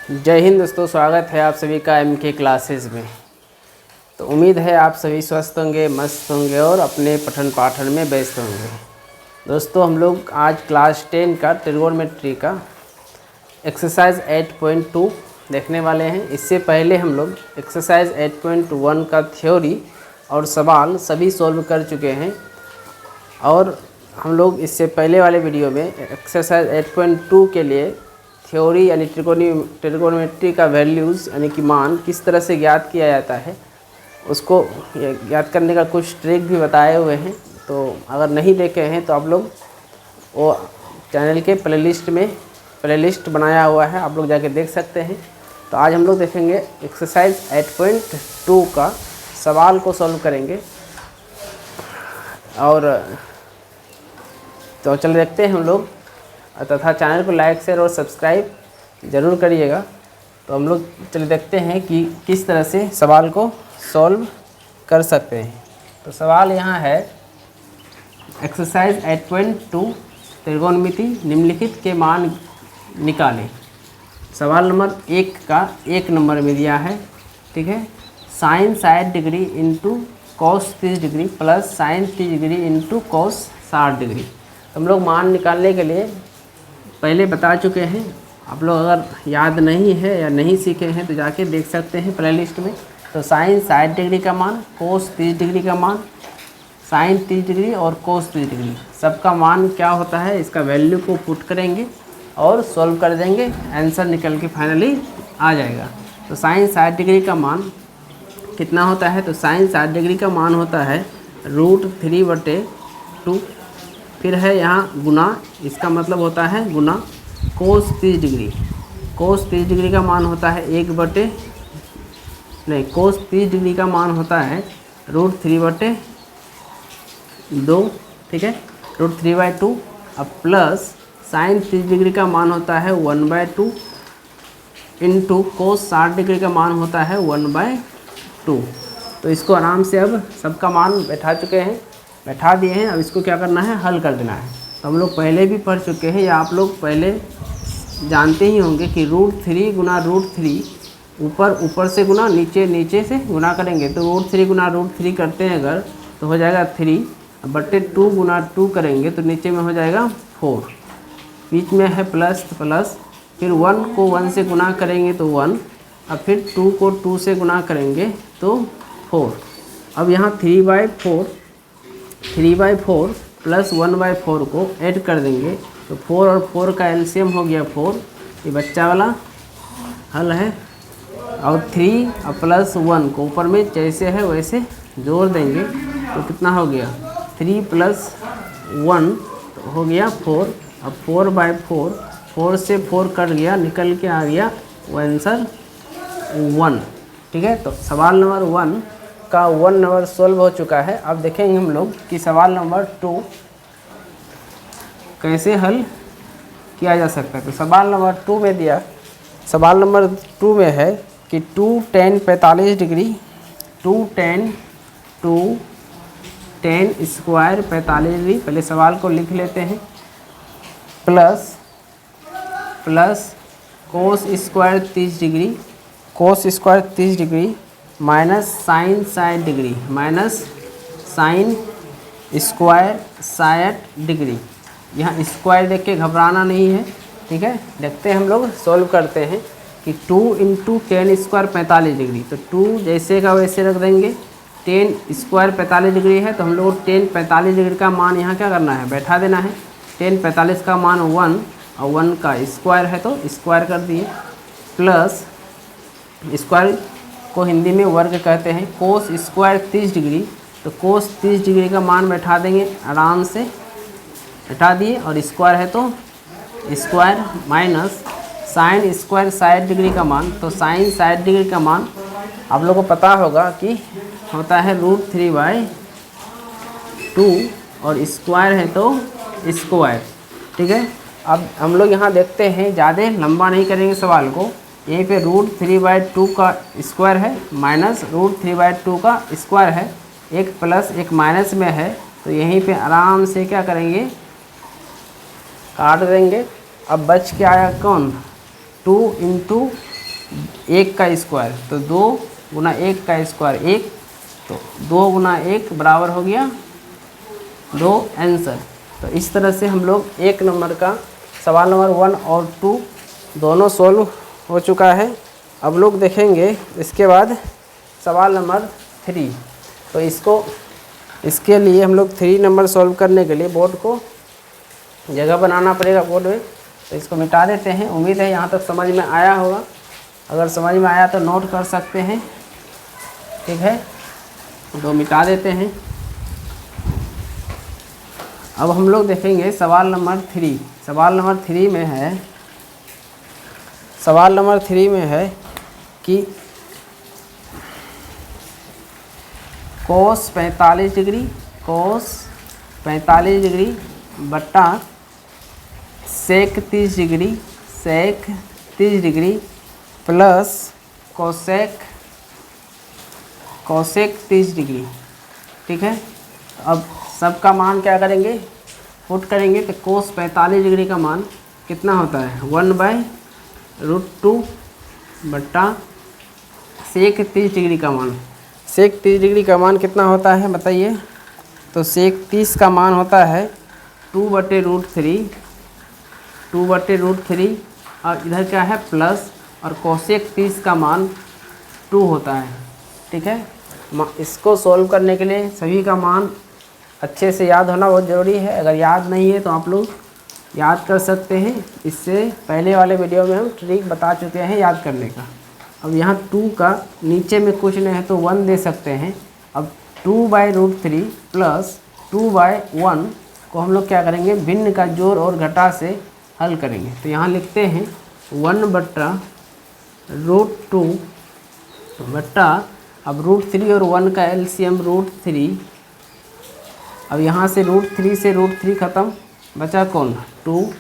जय हिंद दोस्तों, स्वागत है आप सभी का एम के क्लासेस में। तो उम्मीद है आप सभी स्वस्थ होंगे, मस्त होंगे और अपने पठन पाठन में व्यस्त होंगे। दोस्तों, हम लोग आज क्लास 10 का ट्रिगोनोमेट्री का एक्सरसाइज 8.2 देखने वाले हैं। इससे पहले हम लोग एक्सरसाइज 8.1 का थ्योरी और सवाल सभी सॉल्व कर चुके हैं और हम लोग इससे पहले वाले वीडियो में एक्सरसाइज 8.2 के लिए थ्योरी यानी ट्रिगोनोमेट्री का वैल्यूज़ यानी कि मान किस तरह से ज्ञात किया जाता है उसको ज्ञात करने का कुछ ट्रिक भी बताए हुए हैं। तो अगर नहीं देखे हैं तो आप लोग वो चैनल के प्लेलिस्ट बनाया हुआ है, आप लोग जाके देख सकते हैं। तो आज हम लोग देखेंगे एक्सरसाइज 8.2 का सवाल को सॉल्व करेंगे और तो चल देखते हैं हम लोग, तथा चैनल को लाइक शेयर और सब्सक्राइब ज़रूर करिएगा। तो हम लोग चलिए देखते हैं कि किस तरह से सवाल को सॉल्व कर सकते हैं। तो सवाल यहाँ है एक्सरसाइज 8.2 त्रिकोणमिति निम्नलिखित के मान निकालें। सवाल नंबर 1 का 1 नंबर में दिया है, ठीक है। Sine 60 degree into cos 30 degree plus sine 30 degree into cos 60 degree. तो हम लोग मान निकालने के लिए पहले बता चुके हैं। आप लोग अगर याद नहीं है या नहीं सीखे हैं तो जाके देख सकते हैं प्लेलिस्ट में। तो साइन 60 डिग्री का मान, कोस 30 डिग्री का मान, साइन 30 डिग्री और कोस 30 डिग्री सबका मान क्या होता है, इसका वैल्यू को पुट करेंगे और सॉल्व कर देंगे, आंसर निकल के फाइनली आ जाएगा। तो साइन 60 डिग्री का मान कितना होता है, तो साइन 60 डिग्री का मान होता है √3/2। फिर है यहाँ गुना, इसका मतलब होता है गुना कोस 30 डिग्री। कोस 30 डिग्री का मान होता है कोस 30 डिग्री का मान होता है √3/2, ठीक है, √3/2। अब प्लस साइन 30 डिग्री का मान होता है 1/2 इंटू कोस 60 डिग्री का मान होता है 1/2। तो इसको आराम से अब सबका मान बैठा दिए हैं। अब इसको क्या करना है, हल कर देना है। तो हम लोग पहले भी पढ़ चुके हैं या आप लोग पहले जानते ही होंगे कि √3 गुना √3 ऊपर से गुना नीचे से गुना करेंगे। तो √3 गुना √3 करते हैं अगर तो हो जाएगा 3/2 गुना 2 करेंगे तो नीचे में हो जाएगा 4, बीच में है प्लस प्लस, फिर 1 को 1 से गुना करेंगे तो 1, अब फिर 2 को 2 से गुना करेंगे तो 4। अब यहाँ 3/4 प्लस 1/4 को ऐड कर देंगे तो 4 और 4 का एलसीएम हो गया 4, ये बच्चा वाला हल है। और 3 और प्लस 1 को ऊपर में जैसे है वैसे जोड़ देंगे तो कितना हो गया, 3 + 1 तो हो गया 4। अब 4/4, 4 से 4 कट गया, निकल के आ गया वो आंसर 1, ठीक है। तो सवाल नंबर 1 का 1 नंबर सोल्व हो चुका है। अब देखेंगे हम लोग कि सवाल नंबर 2 कैसे हल किया जा सकता है। तो सवाल नंबर 2 में दिया, सवाल नंबर 2 में है कि 2 tan 45 degree 2 tan square 45 degree, पहले सवाल को लिख लेते हैं, plus cos square 30 degree minus sine 60 degree minus sine square 60 degree. यहाँ स्क्वायर देख के घबराना नहीं है, ठीक है। देखते हैं हम लोग सॉल्व करते हैं कि 2 × tan स्क्वायर 45 डिग्री, तो 2 जैसे का वैसे रख देंगे। tan स्क्वायर 45 डिग्री है तो हम लोग tan 45 डिग्री का मान यहाँ क्या करना है, बैठा देना है। tan 45 का मान 1 और 1 का स्क्वायर है तो स्क्वायर कर दिए, प्लस स्क्वायर को हिंदी में वर्ग कहते हैं। कोस स्क्वायर 30 डिग्री, तो कोस 30 डिग्री का मान बैठा देंगे, आराम से बैठा दिए, और स्क्वायर है तो square, minus sine square 60 degree का मान। तो साइन 60 डिग्री का मान आप लोगों को पता होगा कि होता है √3/2 और स्क्वायर है तो स्क्वायर, ठीक है। अब हम लोग यहाँ देखते हैं, ज़्यादा लंबा नहीं करेंगे सवाल को। यहीं पे √3/2 का स्क्वायर है माइनस √3/2 का स्क्वायर है, एक प्लस एक माइनस में है, तो यहीं पे आराम से क्या करेंगे, काट देंगे। अब बच के आया कौन, 2 × 1 का स्क्वायर, तो 2 गुना 1 का स्क्वायर 1, तो 2 गुना 1 बराबर हो गया 2 आंसर। तो इस तरह से हम लोग 1 नंबर का सवाल नंबर 1 और 2 दोनों सॉल्व हो चुका है। अब लोग देखेंगे इसके बाद सवाल नंबर 3। तो इसके लिए हम लोग 3 नंबर सॉल्व करने के लिए बोर्ड को जगह बनाना पड़ेगा बोर्ड में। तो इसको मिटा देते हैं। उम्मीद है यहाँ तक समझ में आया होगा। अगर समझ में आया तो नोट कर सकते हैं, ठीक है। तो मिटा देते हैं। अब हम लोग देखेंगे सवाल नंबर 3। सवाल नंबर 3 में है कि कोस 45 डिग्री बट्टा सेक 30 डिग्री प्लस कोसेक 30 डिग्री, ठीक है। अब सबका मान क्या करेंगे, पुट करेंगे। तो कोस 45 डिग्री का मान कितना होता है 1/√2 बट्टा सेक 30 डिग्री का मान। सेक 30 डिग्री का मान कितना होता है बताइए। तो सेक 30 का मान होता है 2/√3 और इधर क्या है प्लस, और कोसेक 30 का मान 2 होता है, ठीक है। इसको सॉल्व करने के लिए सभी का मान अच्छे से याद होना बहुत ज़रूरी है। अगर याद नहीं है तो आप लोग याद कर सकते हैं। इससे पहले वाले वीडियो में हम ट्रिक बता चुके हैं याद करने का। अब यहाँ 2 का नीचे में कुछ नहीं है तो 1 दे सकते हैं। अब 2/√3 प्लस 2/1 को हम लोग क्या करेंगे, भिन्न का जोड़ और घटा से हल करेंगे। तो यहाँ लिखते हैं 1/√2 बट्टा, अब √3 और 1 का एलसीएम √3। अब यहाँ से √3 से √3 ख़त्म, बचा कौन 2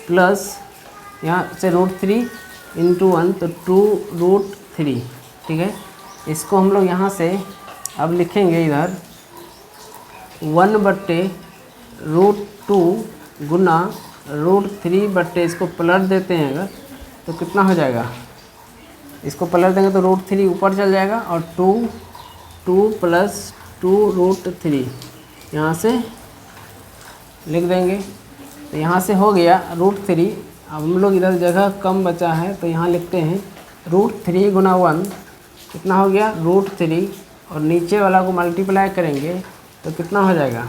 प्लस यहाँ से √3 × 1 तो 2√3, ठीक है। इसको हम लोग यहाँ से अब लिखेंगे इधर 1/√2 गुना √3 बट्टे, इसको पलट देते हैं अगर तो कितना हो जाएगा, इसको पलट देंगे तो √3 ऊपर चल जाएगा और 2 प्लस 2√3 यहाँ से लिख देंगे। तो यहाँ से हो गया √3। अब हम लोग इधर जगह कम बचा है तो यहाँ लिखते हैं √3 गुना 1 कितना हो गया √3, और नीचे वाला को मल्टीप्लाई करेंगे तो कितना हो जाएगा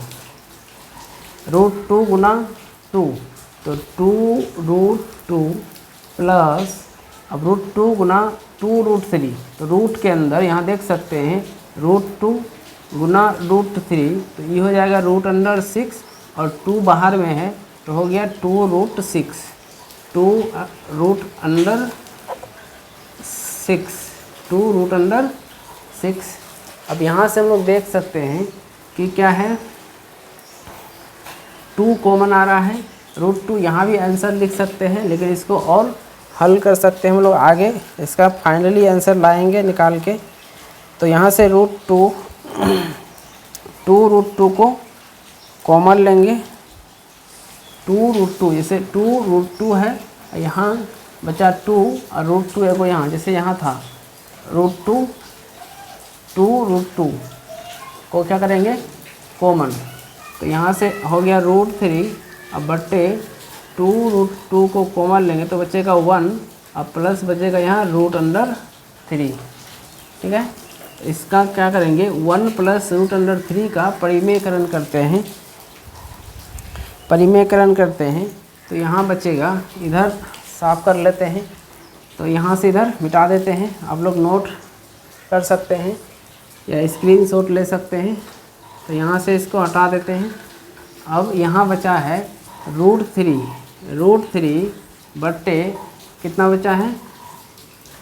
√2 गुना 2, तो 2√2 प्लस, अब √2 गुना 2√3, तो रूट के अंदर यहाँ देख सकते हैं √2 गुना √3, तो ये हो जाएगा √6 और 2 बाहर में है तो हो गया 2√6, 2√6। अब यहाँ से हम लोग देख सकते हैं कि क्या है 2 कॉमन आ रहा है, √2 यहाँ भी आंसर लिख सकते हैं, लेकिन इसको और हल कर सकते हैं हम लोग आगे, इसका फाइनली आंसर लाएंगे निकाल के। तो यहाँ से √2 को कॉमन लेंगे, 2√2 जैसे 2√2 है, यहाँ बचा 2 और √2 है को यहाँ, जैसे यहाँ था √2 को क्या करेंगे कॉमन, तो यहाँ से हो गया √3। अब बट्टे 2√2 को कॉमन लेंगे तो बचेगा 1 और प्लस बचेगा यहाँ √3, ठीक है। तो इसका क्या करेंगे 1 प्लस √3 का परिमेयकरण करते हैं, तो यहाँ बचेगा, इधर साफ कर लेते हैं, तो यहाँ से इधर मिटा देते हैं। आप लोग नोट कर सकते हैं या स्क्रीनशॉट ले सकते हैं। तो यहाँ से इसको हटा देते हैं। अब यहाँ बचा है √3 बट्टे कितना बचा है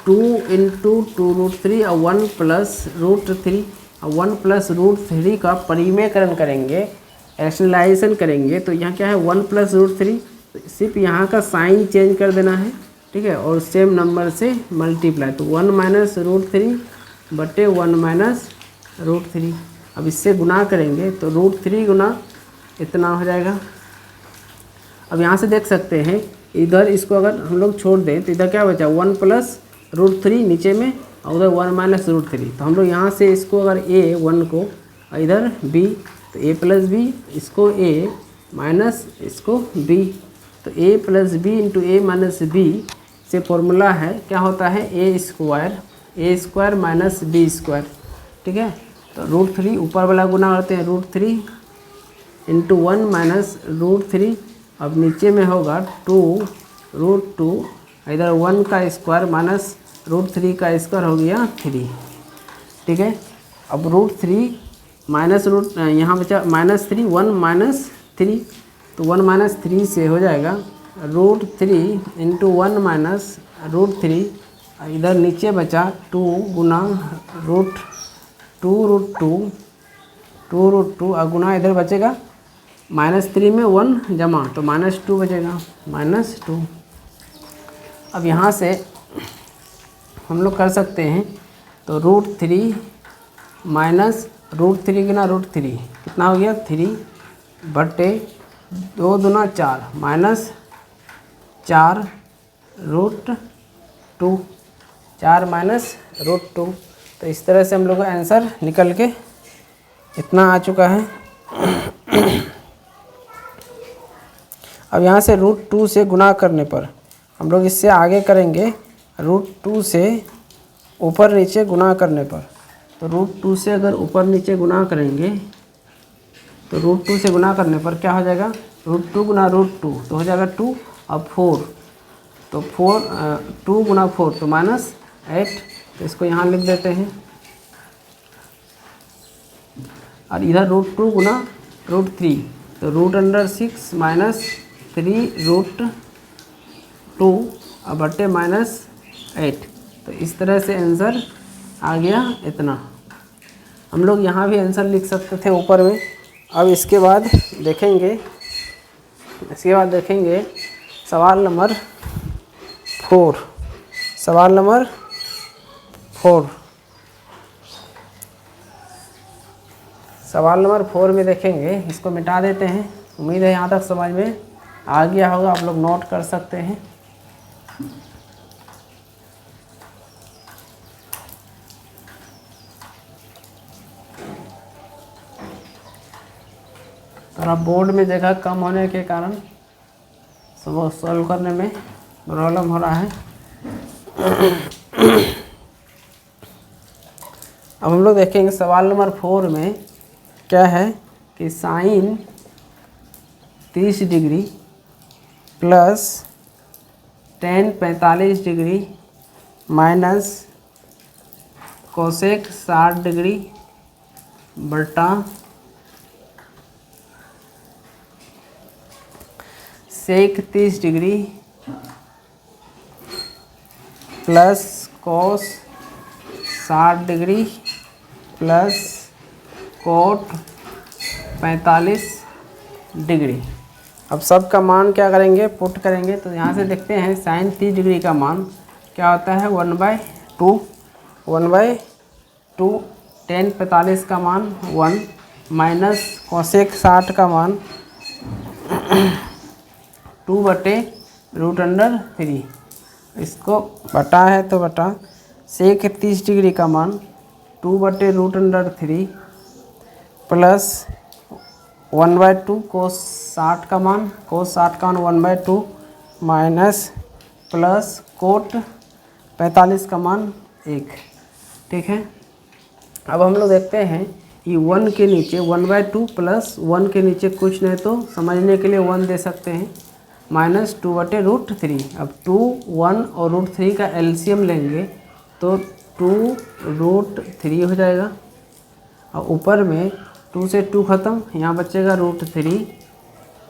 2 × 2√3 और 1 प्लस √3, और 1 प्लस √3 का परिमेयकरण करेंगे, रैशनलाइजेशन करेंगे। तो यहाँ क्या है 1 प्लस √3, सिर्फ यहाँ का साइन चेंज कर देना है, ठीक है, और सेम नंबर से मल्टीप्लाई, तो 1 माइनस √3 बटे 1 माइनस √3। अब इससे गुना करेंगे तो √3 गुना इतना हो जाएगा। अब यहाँ से देख सकते हैं इधर इसको अगर हम लोग छोड़ दें तो इधर क्या बचा 1 प्लस √3 नीचे में और उधर 1 माइनस √3। तो हम लोग यहाँ से इसको अगर a 1 को इधर b तो a प्लस बी, इसको a माइनस इसको b, तो a plus b into a minus b से फॉर्मूला है क्या होता है a square minus b square. ठीक है, तो √3 ऊपर वाला गुना करते हैं √3 इंटू 1 माइनस √3। अब नीचे में होगा 2 इधर 1 का स्क्वायर माइनस √3 का स्क्वायर हो गया 3। ठीक है, अब √3 माइनस यहाँ बचा -3 1 माइनस 3, तो 1 माइनस 3 से हो जाएगा √3 इंटू 1 माइनस √3। इधर नीचे बचा 2 गुना √2 और गुना इधर बचेगा -3 में 1 जमा तो -2 बचेगा -2। अब यहाँ से हम लोग कर सकते हैं, तो √3 माइनस √3 गुना √3 कितना हो गया 3 बटे 2 दूना 4 माइनस 4 √2 4 माइनस √2। तो इस तरह से हम लोग का आंसर निकल के इतना आ चुका है। अब यहाँ से √2 से गुना करने पर हम लोग इससे आगे करेंगे √2 से ऊपर नीचे गुना करने पर, तो √2 से अगर ऊपर नीचे गुना करेंगे तो √2 से गुना करने पर क्या हो जाएगा √2 गुना √2 तो हो जाएगा 2 और 4, तो 2 गुना 4 तो -8, तो इसको यहाँ लिख देते हैं। और इधर √2 गुना √3 तो √6 माइनस 3 √2 और बटे -8। तो इस तरह से आंसर आ गया इतना। हम लोग यहाँ भी आंसर लिख सकते थे ऊपर में। अब इसके बाद देखेंगे सवाल नंबर 4। सवाल नंबर 4 में देखेंगे, इसको मिटा देते हैं। उम्मीद है यहाँ तक समझ में आ गया होगा, आप लोग नोट कर सकते हैं। थोड़ा बोर्ड में जगह कम होने के कारण सॉल्व करने में प्रॉब्लम हो रहा है। अब हम लोग देखेंगे सवाल नंबर 4 में क्या है कि sine 30 degree plus tan 45 degree minus cosec 60 degree बटा sec 30 degree plus cos 60 degree plus cot 45 degree. अब सब का मान क्या करेंगे, पुट करेंगे। तो यहाँ से देखते हैं साइन 30 डिग्री का मान क्या होता है 1/2 tan 45 का मान 1 माइनस कोसेक 60 का मान 2/√3। इसको बटा है तो बटा सेक 30 डिग्री का मान 2/√3 प्लस 1/2 कोस 60 का मान 1/2 माइनस प्लस कोट 45 का मान 1। ठीक है, अब हम लोग देखते हैं ये 1 के नीचे 1/2 प्लस 1 के नीचे कुछ नहीं तो समझने के लिए 1 दे सकते हैं माइनस 2/√3। अब 2 1 और √3 का एलसीएम लेंगे तो 2√3 हो जाएगा। और ऊपर में 2 से 2 ख़त्म, यहाँ बचेगा √3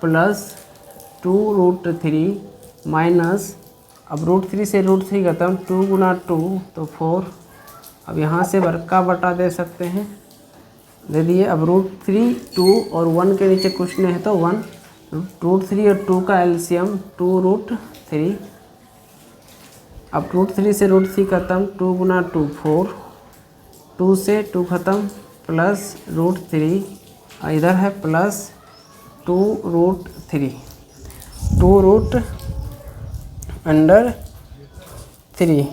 प्लस 2√3 माइनस अब √3 से √3 ख़त्म 2 गुना 2 तो 4। अब यहाँ से बड़का बटा दे सकते हैं, दे दिए। अब √3 2 और 1 के नीचे कुछ नहीं है तो 1, √3 और 2 का एलसीएम 2√3। अब √3 से √3 ख़त्म 2 गुना 2 4, 2 से 2 ख़त्म प्लस √3 और इधर है प्लस 2√3 2√3।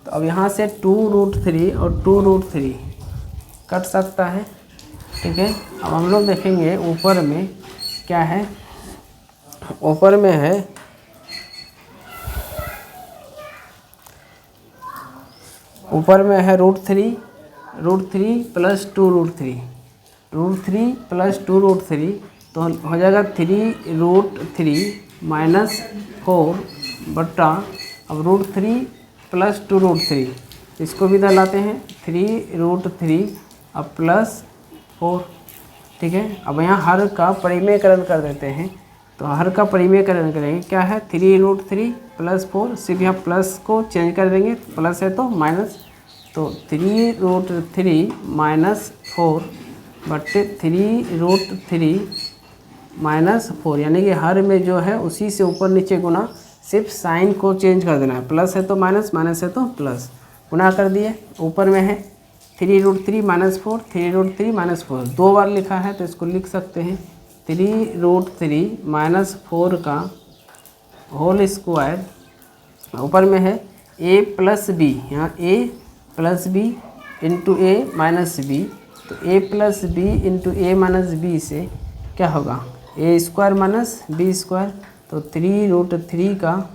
तो अब यहाँ से 2√3 और 2√3 कट सकता है, ठीक है। अब हम लोग देखेंगे ऊपर में क्या है, ऊपर में है √3 प्लस 2√3, √3 प्लस 2√3 तो हो जाएगा 3√3 माइनस 4 बटा अब √3 प्लस 2√3, इसको भी इधर लाते हैं 3√3 अब प्लस 4, ठीक है। अब यहाँ हर का परिमेयकरण कर देते हैं, तो हर का परिमेयकरण करेंगे, क्या है 3√3 प्लस 4, सिर्फ यहाँ प्लस को चेंज कर देंगे, प्लस है तो माइनस, तो 3√3 माइनस 4 बट्टे 3√3 माइनस 4, यानी कि हर में जो है उसी से ऊपर नीचे गुना, सिर्फ साइन को चेंज कर देना है, प्लस है तो माइनस, माइनस है तो प्लस, गुना कर दिए। ऊपर में है 3√3 माइनस 4, 3√3 माइनस 4 दो बार लिखा है तो इसको लिख सकते हैं 3√3 माइनस 4 का होल स्क्वायर, ऊपर में है a प्लस बी, यहाँ a plus b into a minus b, तो a plus b into a minus b से क्या होगा a square minus b square, तो 3√3 का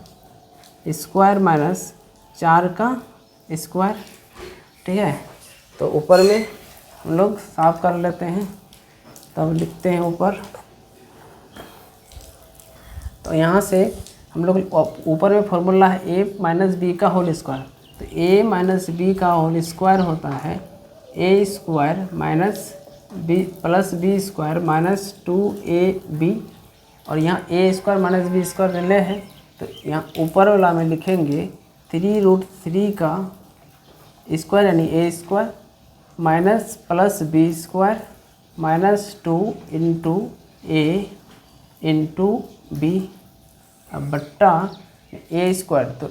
स्क्वायर माइनस 4 का स्क्वायर, ठीक है। तो ऊपर में हम लोग साफ कर लेते हैं, तब लिखते हैं ऊपर, तो यहाँ से हम लोग ऊपर में फॉर्मूला है a माइनस बी का होल स्क्वायर, तो a माइनस बी का होल स्क्वायर होता है a square minus b plus b square minus 2ab, और यहाँ a square minus b square रिले है, तो यहाँ ऊपर वाला में लिखेंगे 3√3 का स्क्वायर यानी a square minus plus b square minus 2 into a into b बट्टा a स्क्वायर, तो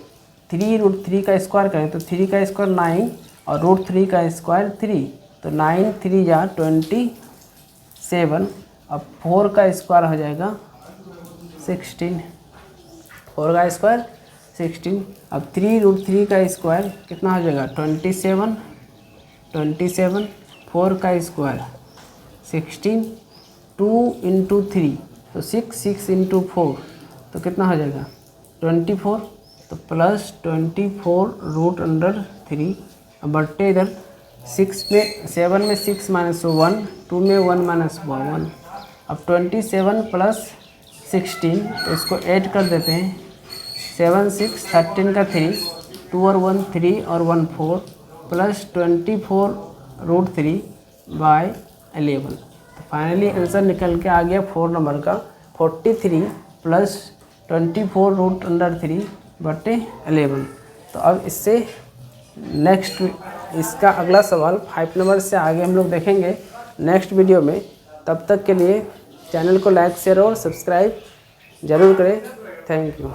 3√3 का स्क्वायर करें तो 3 का स्क्वायर 9 और √3 का स्क्वायर 3, तो 9 3 या 27, अब 4 का स्क्वायर हो जाएगा 16, 4 का स्क्वायर 16, अब 3√3 का स्क्वायर कितना हो जाएगा 27, 4 का स्क्वायर 16, 2 इंटू 3 तो 6 इंटू 4 तो कितना हो जाएगा 24, तो प्लस 24√3 बट्टे इधर 6 में 7 में 6 माइनस 1, 2 में 1 माइनस 1, अब 27 प्लस 16 तो इसको ऐड कर देते हैं, 7 6 13 का 3, 2 और 1 3 और 1 4 प्लस 24√3 बाय 11, तो फाइनली आंसर निकल के आ गया 4 नंबर का 43 प्लस 24√3 बटे 11। तो अब इससे नेक्स्ट इसका अगला सवाल 5 नंबर से आगे हम लोग देखेंगे नेक्स्ट वीडियो में। तब तक के लिए चैनल को लाइक शेयर और सब्सक्राइब ज़रूर करें। Thank you.